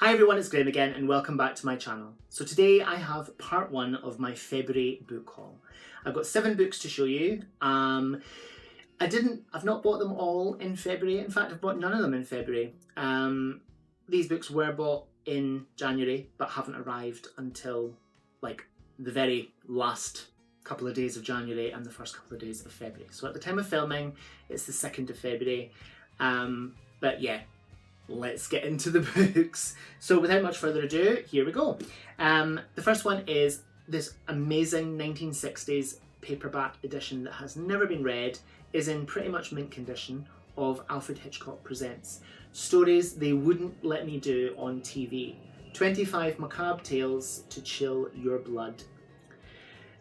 Hi everyone, it's Graham again and welcome back to my channel. So today I have part 1 of my February book haul. I've got 7 books to show you. I've not bought them all in February. In fact, I've bought none of them in February. These books were bought in January but haven't arrived until like the very last couple of days of January and the first couple of days of February. So at the time of filming, it's the 2nd of February. But yeah, let's get into the books. So without much further ado, here we go. The first one is this amazing 1960s paperback edition that has never been read, is in pretty much mint condition, of Alfred Hitchcock Presents Stories They Wouldn't Let Me Do on TV. 25 macabre tales to chill your blood.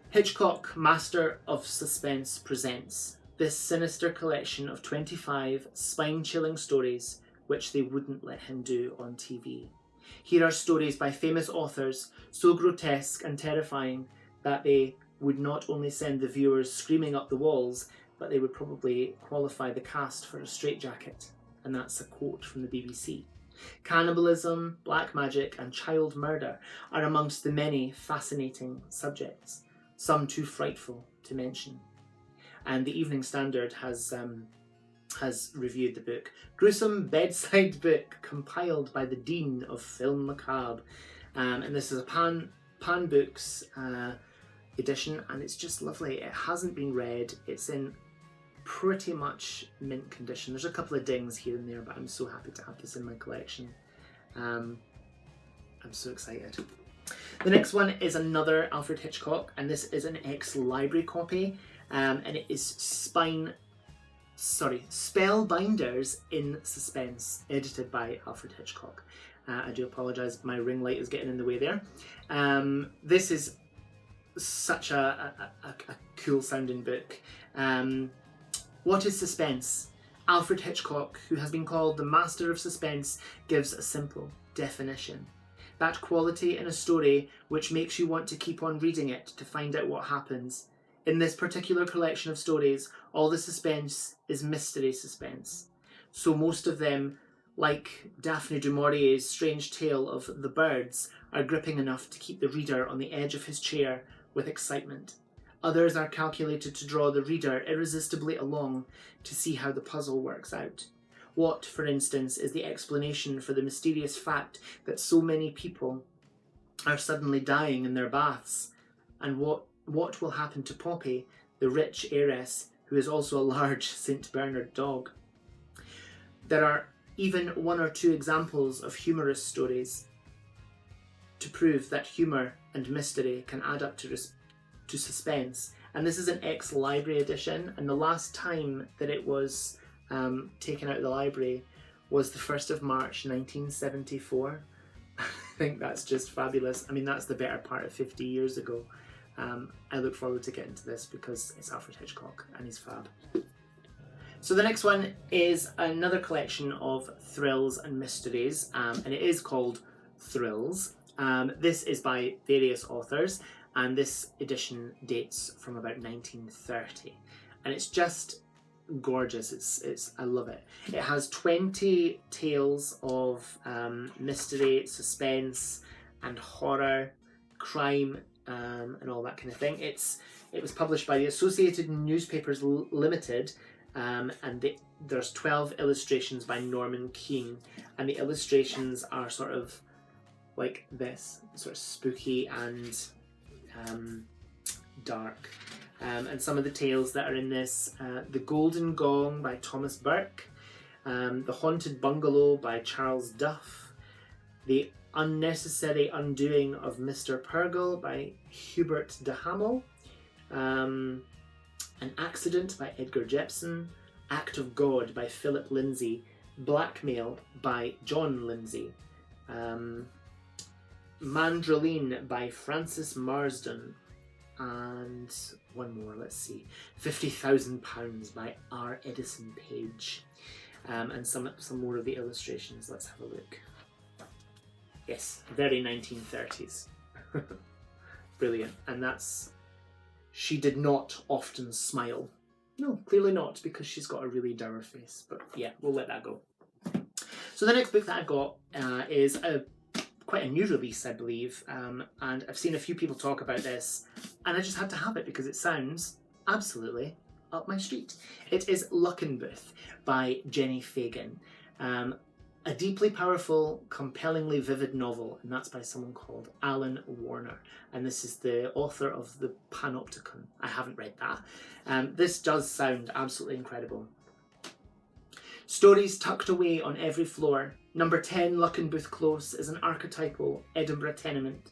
Hitchcock, master of suspense, presents this sinister collection of 25 spine-chilling stories which they wouldn't let him do on TV. Here are stories by famous authors so grotesque and terrifying that they would not only send the viewers screaming up the walls, but they would probably qualify the cast for a straitjacket. And that's a quote from the BBC. Cannibalism, black magic and child murder are amongst the many fascinating subjects, some too frightful to mention. And the Evening Standard has reviewed the book. Gruesome bedside book compiled by the Dean of Film Macabre. And this is a Pan Books edition, and it's just lovely. It hasn't been read. It's in pretty much mint condition. There's a couple of dings here and there, but I'm so happy to have this in my collection. I'm so excited. The next one is another Alfred Hitchcock, and this is an ex-library copy, and it is Spellbinders in Suspense, edited by Alfred Hitchcock. I do apologise, my ring light is getting in the way there. This is such a cool sounding book. What is suspense? Alfred Hitchcock, who has been called the master of suspense, gives a simple definition. That quality in a story which makes you want to keep on reading it to find out what happens. In this particular collection of stories, all the suspense is mystery suspense. So most of them, like Daphne du Maurier's strange tale of The Birds, are gripping enough to keep the reader on the edge of his chair with excitement. Others are calculated to draw the reader irresistibly along to see how the puzzle works out. What, for instance, is the explanation for the mysterious fact that so many people are suddenly dying in their baths? And what will happen to Poppy, the rich heiress who is also a large St. Bernard dog? There are even 1 or 2 examples of humorous stories to prove that humour and mystery can add up to suspense. And this is an ex-library edition, and the last time that it was taken out of the library was the 1st of March 1974. I think that's just fabulous. I mean, that's the better part of 50 years ago. I look forward to getting to this because it's Alfred Hitchcock and he's fab. So the next one is another collection of thrills and mysteries, and it is called Thrills. This is by various authors, and this edition dates from about 1930, and it's just gorgeous. I love it. It has 20 tales of mystery, suspense and horror, crime, and all that kind of thing. It was published by the Associated Newspapers Limited, and there's 12 illustrations by Norman Keane, and the illustrations are sort of like this, sort of spooky and dark. And some of the tales that are in this: The Golden Gong by Thomas Burke, The Haunted Bungalow by Charles Duff, The Unnecessary Undoing of Mr. Purgle by Hubert de Hamel, An Accident by Edgar Jepson, Act of God by Philip Lindsay, Blackmail by John Lindsay, Mandraline by Francis Marsden, and one more, let's see, £50,000 by R. Edison Page, and some more of the illustrations. Let's have a look. Yes, very 1930s. Brilliant. And that's She Did Not Often Smile. No, clearly not, because she's got a really dour face. But yeah, we'll let that go. So the next book that I got is a quite a new release, I believe, and I've seen a few people talk about this, and I just had to have it because it sounds absolutely up my street. It is Luckenbooth by Jenni Fagan. A deeply powerful, compellingly vivid novel, and that's by someone called Alan Warner. And this is the author of the Panopticon. I haven't read that. This does sound absolutely incredible. Stories tucked away on every floor. Number 10 Luckenbooth Close is an archetypal Edinburgh tenement.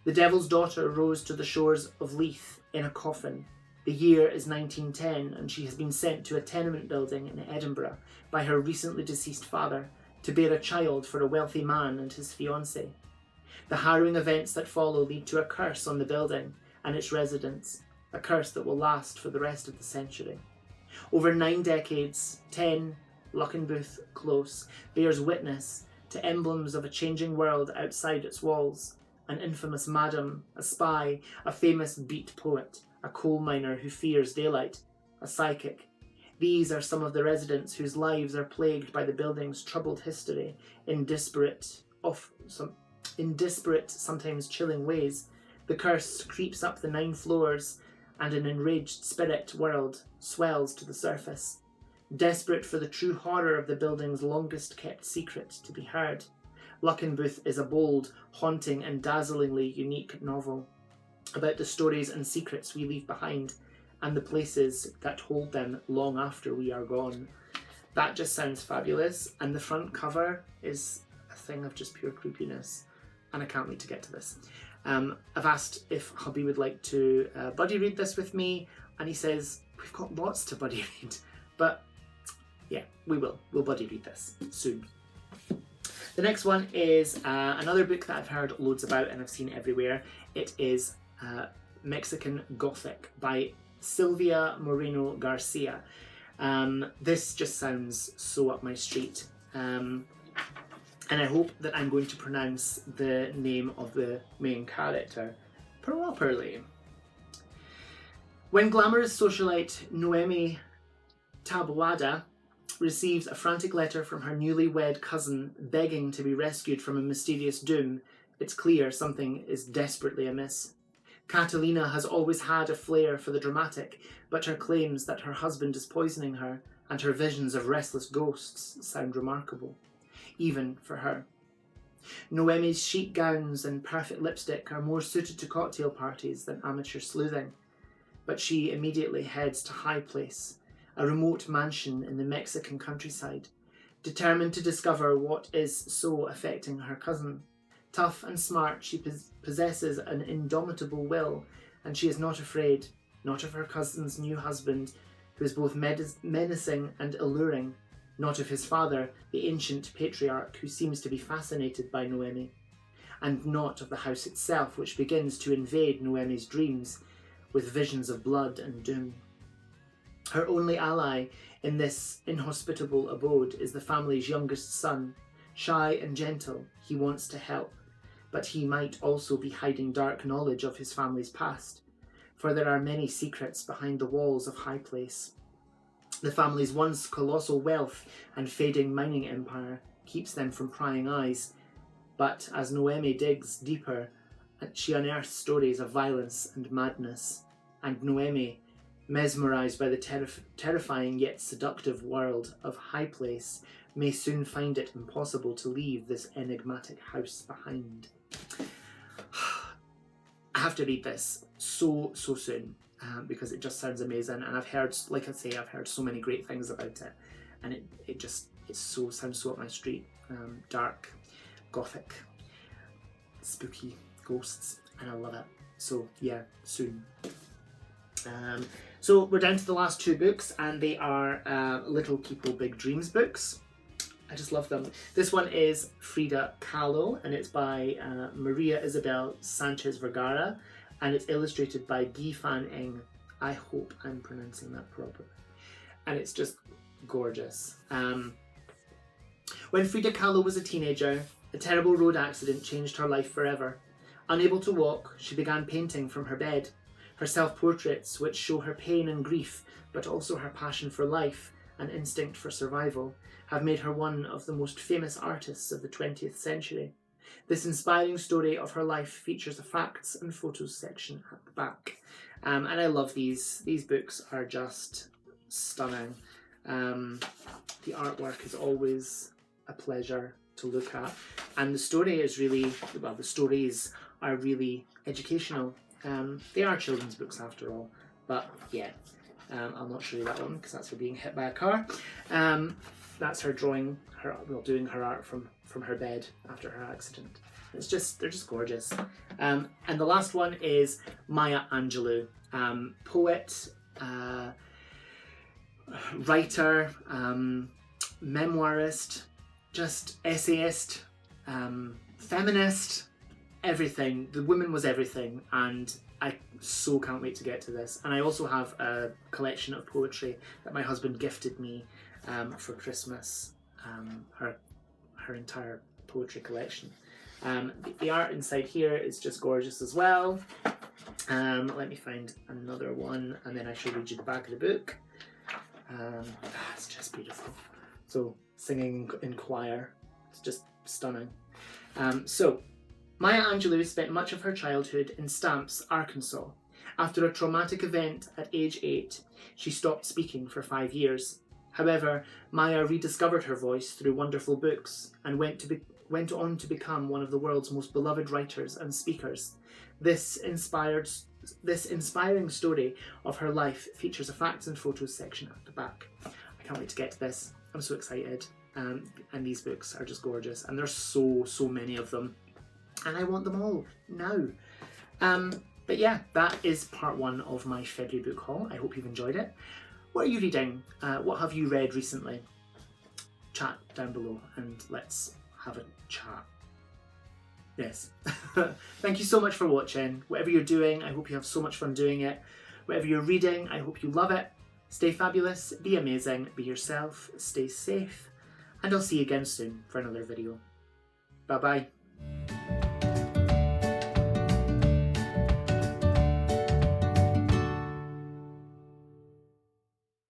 The Devil's Daughter rose to the shores of Leith in a coffin. The year is 1910, and she has been sent to a tenement building in Edinburgh by her recently deceased father to bear a child for a wealthy man and his fiancée. The harrowing events that follow lead to a curse on the building and its residents, a curse that will last for the rest of the century. Over 9 decades, 10 Luckenbooth Close bears witness to emblems of a changing world outside its walls: an infamous madam, a spy, a famous beat poet, a coal miner who fears daylight, a psychic. These are some of the residents whose lives are plagued by the building's troubled history in disparate, sometimes chilling ways. The curse creeps up the 9 floors, and an enraged spirit world swells to the surface. Desperate for the true horror of the building's longest kept secret to be heard, Luckenbooth is a bold, haunting and dazzlingly unique novel about the stories and secrets we leave behind and the places that hold them long after we are gone. That just sounds fabulous, and the front cover is a thing of just pure creepiness, and I can't wait to get to this. I've asked if hubby would like to buddy read this with me, and he says we've got lots to buddy read, but yeah, we will. We'll buddy read this soon. The next one is another book that I've heard loads about and I've seen everywhere. It is Mexican Gothic by Sylvia Moreno Garcia. This just sounds so up my street. And I hope that I'm going to pronounce the name of the main character properly. When glamorous socialite Noemi Taboada receives a frantic letter from her newly wed cousin begging to be rescued from a mysterious doom, it's clear something is desperately amiss. Catalina has always had a flair for the dramatic, but her claims that her husband is poisoning her and her visions of restless ghosts sound remarkable, even for her. Noemi's chic gowns and perfect lipstick are more suited to cocktail parties than amateur sleuthing, but she immediately heads to High Place, a remote mansion in the Mexican countryside, determined to discover what is so affecting her cousin. Tough and smart, she possesses an indomitable will, and she is not afraid, not of her cousin's new husband, who is both menacing and alluring, not of his father, the ancient patriarch who seems to be fascinated by Noemi, and not of the house itself, which begins to invade Noemi's dreams with visions of blood and doom. Her only ally in this inhospitable abode is the family's youngest son. Shy and gentle, he wants to help, but he might also be hiding dark knowledge of his family's past, for there are many secrets behind the walls of High Place. The family's once colossal wealth and fading mining empire keeps them from prying eyes, but as Noemi digs deeper, she unearths stories of violence and madness, and Noemi, mesmerised by the terrifying yet seductive world of High Place, may soon find it impossible to leave this enigmatic house behind. I have to read this so soon because it just sounds amazing, and I've heard, like I say, I've heard so many great things about it, and it sounds so up my street. Dark, gothic, spooky, ghosts, and I love it. So yeah, soon. So we're down to the last 2 books, and they are Little People Big Dreams books. I just love them. This one is Frida Kahlo, and it's by Maria Isabel Sánchez Vegara, and it's illustrated by Guy Fan Eng. I hope I'm pronouncing that properly. And it's just gorgeous. When Frida Kahlo was a teenager, a terrible road accident changed her life forever. Unable to walk, she began painting from her bed. Her self-portraits, which show her pain and grief, but also her passion for life and instinct for survival, have made her one of the most famous artists of the 20th century. This inspiring story of her life features a facts and photos section at the back. And I love these. These books are just stunning. The artwork is always a pleasure to look at. And the story is really, well, the stories are really educational. They are children's books after all. But yeah, I'll not show you that one because that's her being hit by a car. That's her drawing, doing her art from her bed after her accident. They're just gorgeous. And the last one is Maya Angelou, poet, writer, memoirist, just essayist, feminist, everything. The woman was everything, and I so can't wait to get to this. And I also have a collection of poetry that my husband gifted me for Christmas, her entire poetry collection. The art inside here is just gorgeous as well. Let me find another one and then I shall read you the back of the book. It's just beautiful. So singing in choir, it's just stunning. So Maya Angelou spent much of her childhood in Stamps, Arkansas. After a traumatic event at age 8, she stopped speaking for 5 years. However, Maya rediscovered her voice through wonderful books and went on to become one of the world's most beloved writers and speakers. This inspiring story of her life features a facts and photos section at the back. I can't wait to get to this. I'm so excited. And these books are just gorgeous. And there's so many of them. And I want them all now. But yeah, that is part 1 of my February book haul. I hope you've enjoyed it. What are you reading? What have you read recently? Chat down below and let's have a chat. Yes. Thank you so much for watching. Whatever you're doing, I hope you have so much fun doing it. Whatever you're reading, I hope you love it. Stay fabulous, be amazing, be yourself, stay safe, and I'll see you again soon for another video. Bye bye.